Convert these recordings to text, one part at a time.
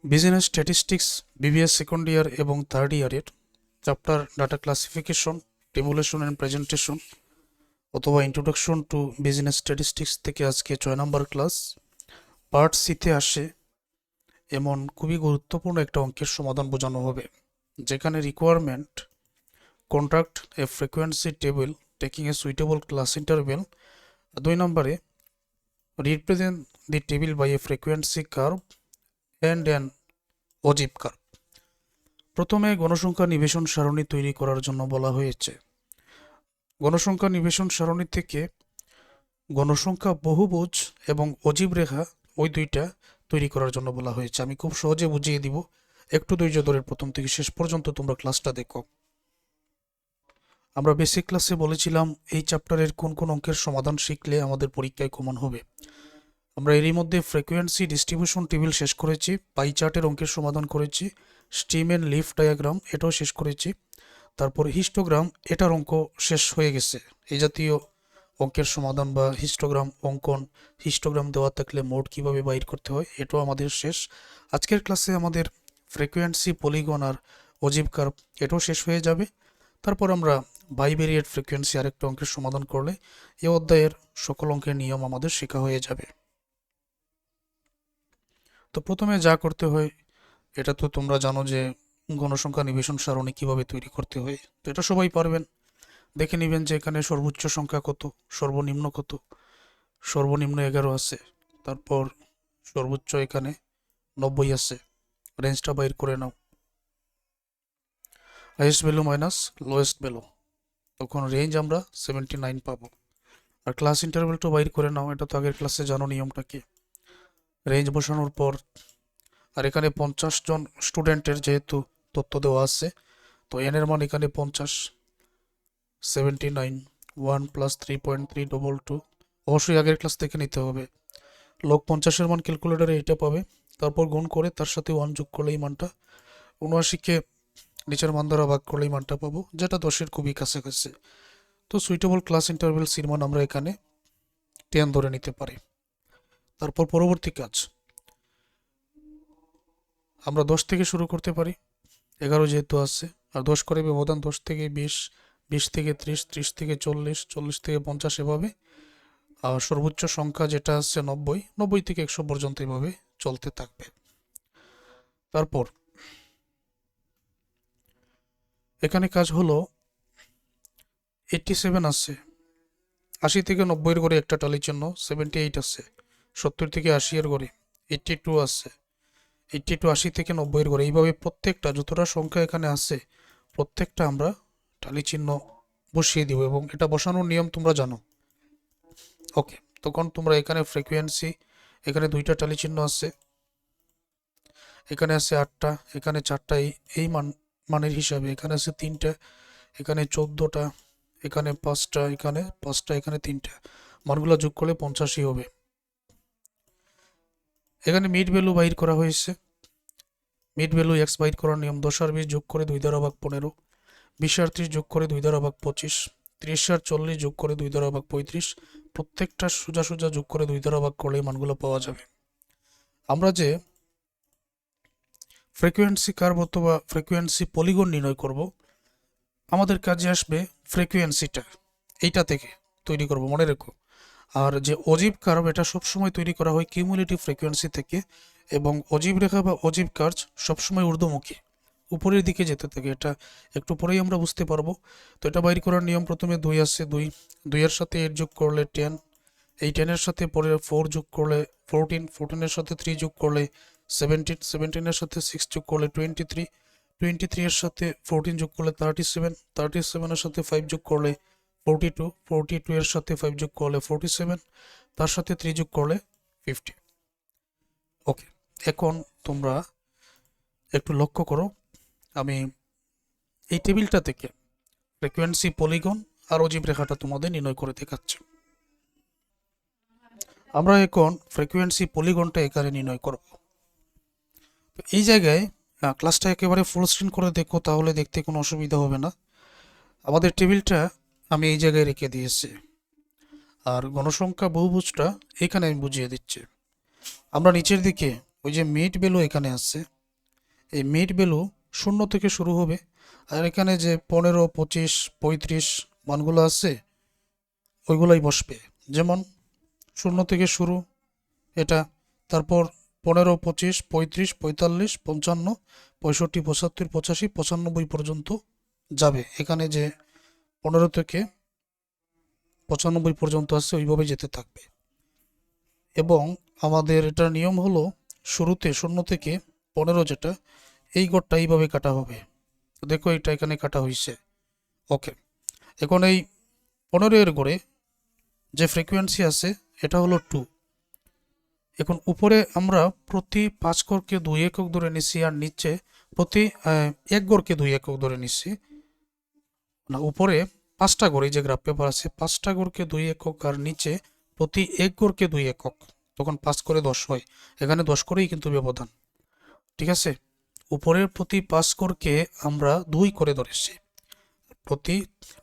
Business statistics BBS second year এবং third ইয়ারের chapter data classification, tabulation and presentation অথবা introduction to business statistics থেকে আজকে 6 নম্বর class part সিতে আসে এমন খুবই গুরুত্বপূর্ণ একটা অঙ্কের সমাধান বোঝানো হবে, যেখানে requirement construct a frequency table taking a suitable class interval. 2 নম্বরে represent the table by a frequency curve and an অজিব কার্ভ। প্রথমে গণসংখ্যা নিবেশন সারণী তৈরি করার জন্য বলা হয়েছে। গণসংখ্যা নিবেশন সারণী থেকে গণসংখ্যা বহুভুজ এবং অজীব রেখা ওই দুইটা তৈরি করার জন্য বলা হয়েছে। আমি খুব সহজে বুঝিয়ে দিব, একটু ধৈর্য ধরে প্রথম থেকে শেষ পর্যন্ত তোমরা ক্লাসটা দেখো। আমরা বেসিক ক্লাসে বলেছিলাম এই চ্যাপ্টারের কোন কোন অঙ্কের সমাধান শিখলে আমাদের পরীক্ষায় কমন হবে। আমরা এরই মধ্যে ফ্রিকোয়েন্সি ডিস্ট্রিবিউশন টেবিল শেষ করেছি, পাই চার্টের অঙ্কের সমাধান করেছি, স্টিম অ্যান্ড লিফ ডায়াগ্রাম এটাও শেষ করেছি, তারপর হিস্টোগ্রাম এটার অঙ্ক শেষ হয়ে গেছে। এই জাতীয় অঙ্কের সমাধান বা হিস্টোগ্রাম অঙ্কন, হিস্টোগ্রাম দেওয়া থাকলে মোড কিভাবে বাইর করতে হয় এটাও আমাদের শেষ। আজকের ক্লাসে আমাদের ফ্রিকোয়েন্সি, পলিগন আর অজিব কার্ভ এটাও শেষ হয়ে যাবে। তারপর আমরা বাইভেরিয়েট ফ্রিকোয়েন্সি আরেকটা অঙ্কের সমাধান করলে এই অধ্যায়ের সকল অঙ্কের নিয়ম আমাদের শেখা হয়ে যাবে। তো প্রথমে যা করতে হয় এটা তো তোমরা জানো যে গণসংখ্যা নিবেশন সারণী কিভাবে তৈরি করতে হয়, তো এটা সবাই পারবেন। দেখে নেবেন যে এখানে সর্বোচ্চ সংখ্যা কত, সর্বনিম্ন কত। সর্বনিম্ন 11 আছে, তারপর সর্বোচ্চ এখানে 90 আছে। রেঞ্জটা বাইর করে নাও, highest value minus lowest value, তখন রেঞ্জ আমরা 79 পাবো। আর ক্লাস ইন্টারভেলটা বাইর করে নাও, এটা তো আগের ক্লাসে জানো নিয়মটা কি। রেঞ্জ বসানোর পর আর এখানে 50 জন স্টুডেন্টের যেহেতু তথ্য দেওয়া আছে, তো এন এর মান এখানে 50, 79, 1 প্লাস 3.322, অবশ্যই আগের ক্লাস থেকে নিতে হবে। লগ 50-এর মান ক্যালকুলেটারে এটা পাবে, তারপর গুণ করে তার সাথে 1 যোগ করলে এই মানটা 79-কে নিচের মান দ্বারা ভাগ করলে এই মানটা পাবো, যেটা 10-এর খুবই কাছাকাছি। তো সুইটেবল ক্লাস ইন্টারভেল সির মান আমরা এখানে 10 ধরে নিতে পারি। তারপর পরবর্তী কাজ আমরা 10 থেকে শুরু করতে পারি, 11 যেহেতু আছে, আর 10 করে ব্যবধান 10 থেকে 20, 20 থেকে 30, 30 থেকে 40, 40 থেকে 50 এভাবে। আর সর্বোচ্চ সংখ্যা যেটা আছে 90, 90 থেকে 100 পর্যন্ত এভাবে চলতে থাকবে। তারপর এখানে কাজ হলো 87 আছে, 80 থেকে 90 এর ঘরে একটা টালি চিহ্ন, 78 আছে, 70 থেকে 80 এর ঘরে 82 আছে, 82 80 থেকে 90 এর ঘরে। এইভাবে প্রত্যেকটা যতটা সংখ্যা এখানে আছে প্রত্যেকটা আমরা টালি চিহ্ন বসিয়ে দিব, এবং এটা বসানোর নিয়ম তোমরা জানো। ওকে, তখন তোমরা এখানে ফ্রিকোয়েন্সি, এখানে 2টা টালি চিহ্ন আছে, এখানে আছে 8টা, এখানে 4টা, এই মানের হিসাবে এখানে আছে 3টা, এখানে 14টা, এখানে 5টা, এখানে 5টা, এখানে 3টা, মানগুলো যোগ করলে 85 হবে। এখানে মিড ভ্যালু বাইর করা হয়েছে। মিড ভ্যালু এক্স বাইর করার নিয়ম 10 আর 20 যোগ করে 2 দ্বারা ভাগ 15, 20 আর 30 যোগ করে 2 দ্বারা ভাগ 25, 30 আর 40 যোগ করে 2 দ্বারা ভাগ 35, প্রত্যেকটা সোজা সোজা যোগ করে 2 দ্বারা ভাগ করলে এই মানগুলো পাওয়া যাবে। আমরা যে ফ্রিকোয়েন্সি কার্ভ অথবা ফ্রিকোয়েন্সি পলিগন নির্ণয় করব, আমাদের কাজে আসবে ফ্রিকোয়েন্সিটা, এইটা থেকে তৈরি করব, মনে রেখো। আর যে অজীব কার্ভ এটা সবসময় তৈরি করা হয় কিউমুলেটিভ ফ্রিকোয়েন্সি থেকে, এবং অজীব রেখা বা অজীব কার্ভ সবসময় ঊর্ধ্বমুখী, উপরের দিকে যেতে থাকে। এটা একটু পরেই আমরা বুঝতে পারবো। তো এটা বাইর করার নিয়ম, প্রথমে 2 আছে, 2 এর সাথে 8 যোগ করলে 10, এই 10 এর সাথে পরে 4 যোগ করলে 14, 14 এর সাথে 3 যোগ করলে 17, 17 এর সাথে 6 যোগ করলে 23, 23 এর সাথে 14 যোগ করলে 37, 37 এর সাথে 5 যোগ করলে 42, 42 এর সাথে 5 যোগ করলে 47, তার সাথে 3 যোগ করলে 50। ওকে, এখন তোমরা একটু লক্ষ্য করো, আমি এই টেবিলটা থেকে ফ্রিকোয়েন্সি, পলিগন আর অজীব রেখাটা তোমাদের নির্ণয় করে দেখাচ্ছি। আমরা এখন ফ্রিকোয়েন্সি পলিগনটা এখানে নির্ণয় করব। এই জায়গায় ক্লাসটা একেবারে ফুল স্ক্রিন করে দেখো, তাহলে দেখতে কোনো অসুবিধা হবে না। আমাদের টেবিলটা আমি এই জায়গায় রেখে দিয়েছি, আর গণসংখ্যা বহুভুজটা এখানে আমি বুঝিয়ে দিচ্ছি। আমরা নিচের দিকে ওই যে মিড ভ্যালু এখানে আছে, এই মিড ভ্যালু 0 থেকে শুরু হবে, আর এখানে যে 15, 25, 35 মানগুলো আছে ওইগুলাই বসবে। যেমন 0 থেকে শুরু এটা, তারপর 15, 25, 35, 45, 55, 65, 75, 85, 95 পর্যন্ত যাবে। এখানে যে 15 থেকে 95 পর্যন্ত আছে ওইভাবে যেতে থাকবে। এবং আমাদের এটার নিয়ম হলো শুরুতে 0 থেকে 15 যেটা, এই গড়টা এইভাবে কাটা হবে। তো দেখো এটা এখানে কাটা হয়েছে। ওকে, এখন এই 15 এর গড়ে যে ফ্রিকোয়েন্সি আছে এটা হলো 2। এখন উপরে আমরা প্রতি 5 গড়কে 2 একক ধরে নিচ্ছি, আর নিচে প্রতি 1 গড়কে 2 একক ধরে নিচ্ছি। না, উপরে 5টা গড়, এই যে গ্রাফ পেপার আছে 5টা গড়কে 2 একক, আর নিচে প্রতি 1 গড়কে 2 একক। তখন 5 করে 10 হয়, এখানে 10 করেই কিন্তু ব্যবধান। ঠিক আছে, উপরের প্রতি 5 গড়কে আমরা 2 করে ধরেছি,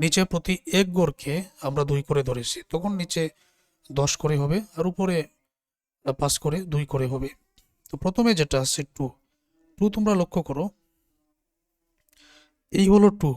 নিচে প্রতি 1 গড়কে আমরা 2 করে ধরেছি, তখন নিচে 10 করে হবে, আর উপরে 5 করে 2 করে হবে। তো প্রথমে যেটা আছে 2 তোমরা লক্ষ্য করো, এই হলো 2,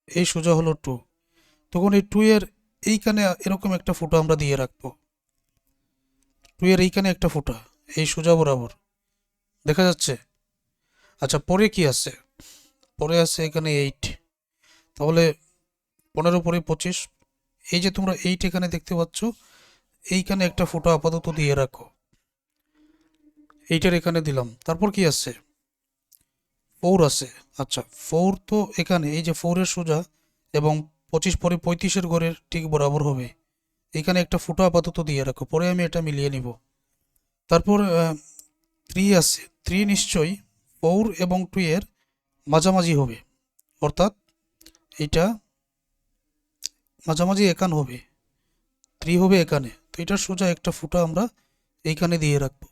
এই সোজা হলো 2। তখন এই 2 এর এইখানে এরকম একটা ফুটা আমরা দিয়ে রাখবো, 2 এর এইখানে একটা ফুটা এই সোজা বরাবর, দেখা যাচ্ছে? আচ্ছা, পরে কি আছে? পরে আছে এখানে 8, তাহলে 15 পরে 25, এই যে তোমরা 8 এখানে দেখতে পাচ্ছ, এইখানে একটা ফুটা আপাতত দিয়ে রাখো, এইটার এখানে দিলাম। তারপর কি আছে? 4 আছে। আচ্ছা, 4 তো এখানে, এই যে 4 এর সোজা এবং 25 পরে 35 ঘরের ঠিক বরাবর হবে, এখানে একটা ফুটা আপাতত দিয়ে রাখো, পরে আমি এটা মিলিয়ে নিব। তারপর 3 আছে, 3 নিশ্চয়ই 4 এবং 2 এর মাঝামাঝি হবে, অর্থাৎ এটা মাঝামাঝি এখান হবে, 3 হবে এখানে, তো এটার সোজা একটা ফুটা আমরা এইখানে দিয়ে রাখবো,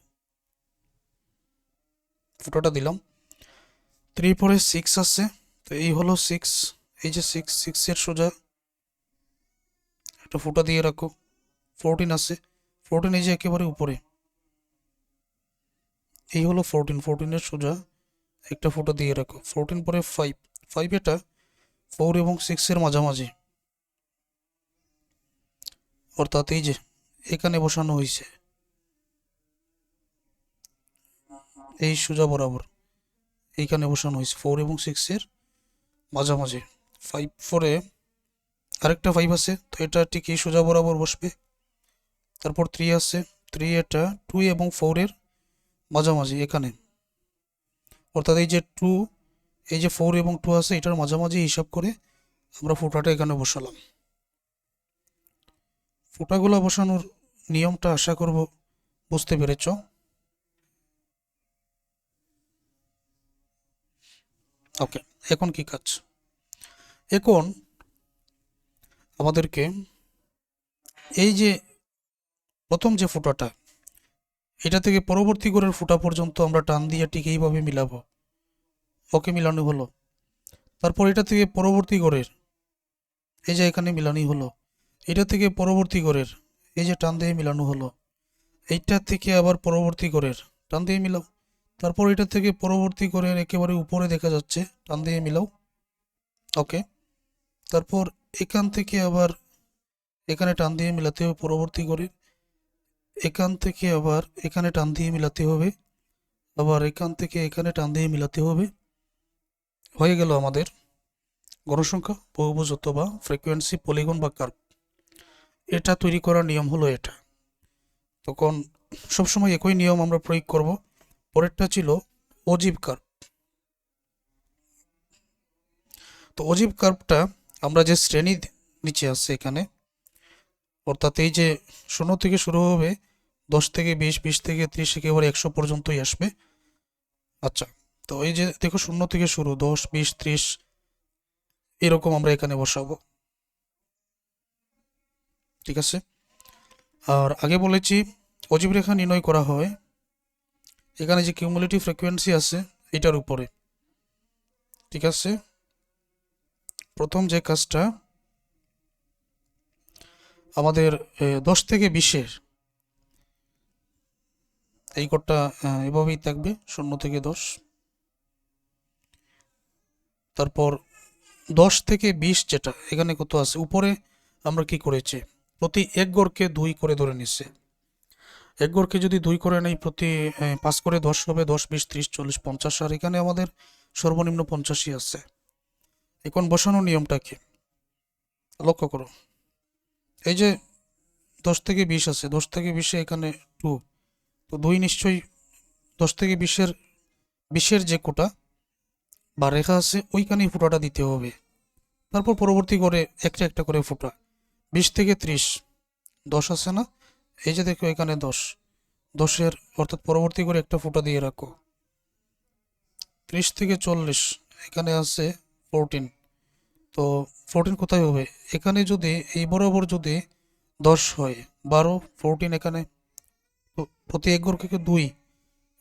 ফুটাটা দিলাম। 3 পরে 6 আছে, তো এই হলো 6, এই যে 6 এর সোজা একটা ফুটা দিয়ে রাখো। 14 আছে, 14 এই যে একেবারে উপরে, এই হলো 14 এর সোজা একটা ফুটা দিয়ে রাখো। 14 পরে 5 এটা 4 এবং 6 এর মাঝামাঝি, অর্থাৎ এই যে এখানে বসানো হয়েছে এই সোজা বরাবর, এইখানে বসানো হয়েছে 4 এবং 6 এর মাঝামাঝি। 5 পরে আরেকটা 5 আছে, তো এটা ঠিক এই সোজা বরাবর বসবে। তারপর 3 আছে, 3 এটা 2 এবং 4 এর মাঝামাঝি এখানে, অর্থাৎ এই যে 2, এই যে 4 এবং 2 আছে এটার মাঝামাঝি হিসাব করে আমরা ফুটাটা এখানে বসালাম। ফুটাগুলো বসানোর নিয়মটা আশা করব বুঝতে পেরেছ। ওকে, এখন কি কাজ? এখন আমাদেরকে এই যে প্রথম যে ফুটাটা, এটা থেকে পরবর্তী ঘরের ফুটা পর্যন্ত আমরা টান দিয়ে ঠিক এইভাবে মিলাবো। ওকে, মিলানো হলো। তারপর এটা থেকে পরবর্তী ঘরের, এই যে এখানে মিলানি হলো, এটা থেকে পরবর্তী ঘরের এই যে টান দিয়ে মিলানো হলো, এইটা থেকে আবার পরবর্তী ঘরের টান দিয়ে মিলাও। তারপর এটা থেকে পরবর্তী ঘরের একেবারে উপরে দেখা যাচ্ছে, টান দিয়ে মিলাও। ওকে, তারপর এখান থেকে আবার এখানে টান দিয়ে মিলাতে হবে পরবর্তী ঘরের, এখান থেকে আবার এখানে টান দিয়ে মিলাতে হবে, আবার এখান থেকে এখানে টান দিয়ে মিলাতে হবে। হয়ে গেল আমাদের গণসংখ্যা, বহুভুজ অথবা ফ্রিকোয়েন্সি, পলিগন বা কার্ভ। এটা তৈরি করার নিয়ম হলো এটা। তখন সবসময় একই নিয়ম আমরা প্রয়োগ করব। পরেরটা ছিল অজীব কার্ভ। তো অজীব কার্ভটা আমরা যে শ্রেণী নিচে আছে এখানে, অর্থাৎ এই যে 0 থেকে শুরু হবে, 10 থেকে 20, 20 থেকে 30, একেবারে 100 পর্যন্তই আসবে। আচ্ছা, তো এই যে দেখো 0 থেকে শুরু, 10, 20, 30 এরকম আমরা এখানে বসাবো। ঠিক আছে, আর আগে বলেছি অজীব রেখা নির্ণয় করা হয় এখানে যে কিউমুলেটিভ ফ্রিকোয়েন্সি আছে এটার উপরে। ঠিক আছে, প্রথম যে কাজটা আমাদের 10 থেকে 20-এর এই কোডটা এভাবেই থাকবে 0 থেকে 10। তারপর 10 থেকে 20 যেটা এখানে কত আছে উপরে আমরা কি করেছি, প্রতি এক গড়কে 2 করে ধরে নিচ্ছে। এক গড়কে যদি 2 করে নেই, প্রতি 5 করে 10 হবে, 10 20 30 40 50, আর এখানে আমাদের সর্বনিম্ন 50ই আছে। এখন বসানোর নিয়মটা কি লক্ষ্য করো, এই যে 10 থেকে 20 আছে, 10 থেকে 20 এখানে 2, তো 2 নিশ্চয়ই 10 থেকে 20-এর যে কোটা বা রেখা আছে ওইখানেই ফুটাটা দিতে হবে। তারপর পরবর্তী করে একটা একটা করে ফুটা। 20 থেকে 30 10 আছে না, এই যে দেখো এখানে 10-এর অর্থাৎ পরবর্তী করে একটা ফুটা দিয়ে রাখো। 30 থেকে 40 এখানে আছে 14, তো 14 কোথায় হবে, এখানে যদি এই বরাবর যদি 10 হয়, 12 14 এখানে, তো প্রতি এক গড়কে 2,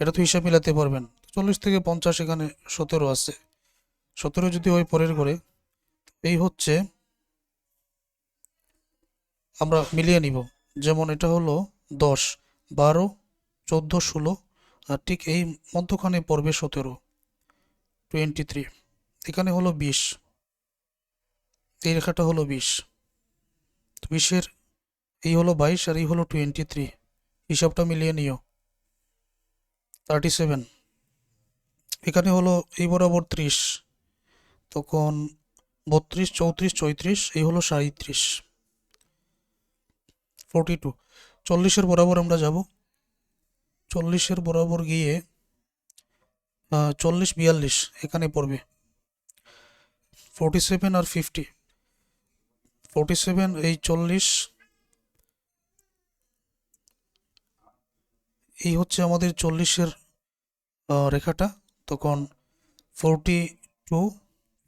এটা তো হিসাব মিলাতে পারবেন। 40 থেকে 50 এখানে 17 আছে, 17 যদি হয় পরের ঘরে, এই হচ্ছে আমরা মিলিয়ে নিব। যেমন এটা হলো 10 12 14 16, আর ঠিক এই মধ্যখানে পড়বে 17 23, এখানে হলো 20, এই রেখাটা হলো 20, তো 20-এর এই হলো 22 আর এই হলো 23, হিসাবটা মিলিয়ে নিও 37, এখানে হলো এই বরাবর 30, তখন 32 34 34, এই হলো 37 42, 40-এর বরাবর আমরা যাব, 40-এর বরাবর গিয়ে 40 42 এখানে পড়বে 47 আর 50, 47 এই 40, এই হচ্ছে আমাদের 40-এর রেখাটা, তখন 42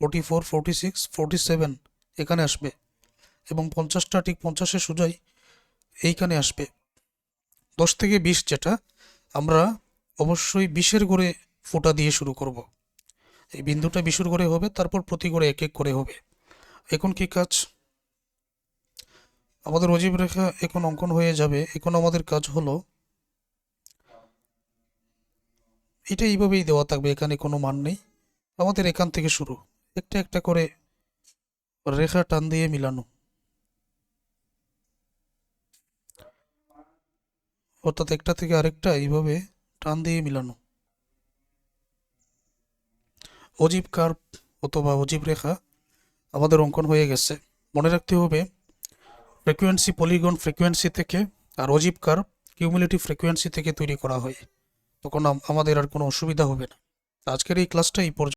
44 46 47 এখানে আসবে, এবং 50টা ঠিক 50-এর সোজাই এইখানে আসবে। 10 থেকে 20 যেটা আমরা অবশ্যই 20-এর ঘরে ফোঁটা দিয়ে শুরু করব। এই বিন্দুটা 20-এর ঘরে হবে, তারপর প্রতি ঘরে এক এক করে হবে। এখন কি কাজ, আমাদের অজীব রেখা এখন অঙ্কন হয়ে যাবে। এখন আমাদের কাজ হলো এটা এইভাবেই দেওয়া থাকবে, এখানে কোনো মান নেই, আমাদের এখান থেকে শুরু, একটা একটা করে রেখা টান দিয়ে মিলানো, অর্থাৎ একটা থেকে আরেকটা এইভাবে টান দিয়ে মিলানো। অজীব কার্ভ অথবা অজীব রেখা আমাদের অঙ্কন হয়ে গেছে। মনে রাখতে হবে ফ্রিকোয়েন্সি পলিগন ফ্রিকোয়েন্সি থেকে, আর অজীব কার্ভ কিউমুলেটিভ ফ্রিকোয়েন্সি থেকে তৈরি করা হয়, তখন আমাদের আর কোনো অসুবিধা হবে না। আজকের এই ক্লাসটা এই পর্যন্ত।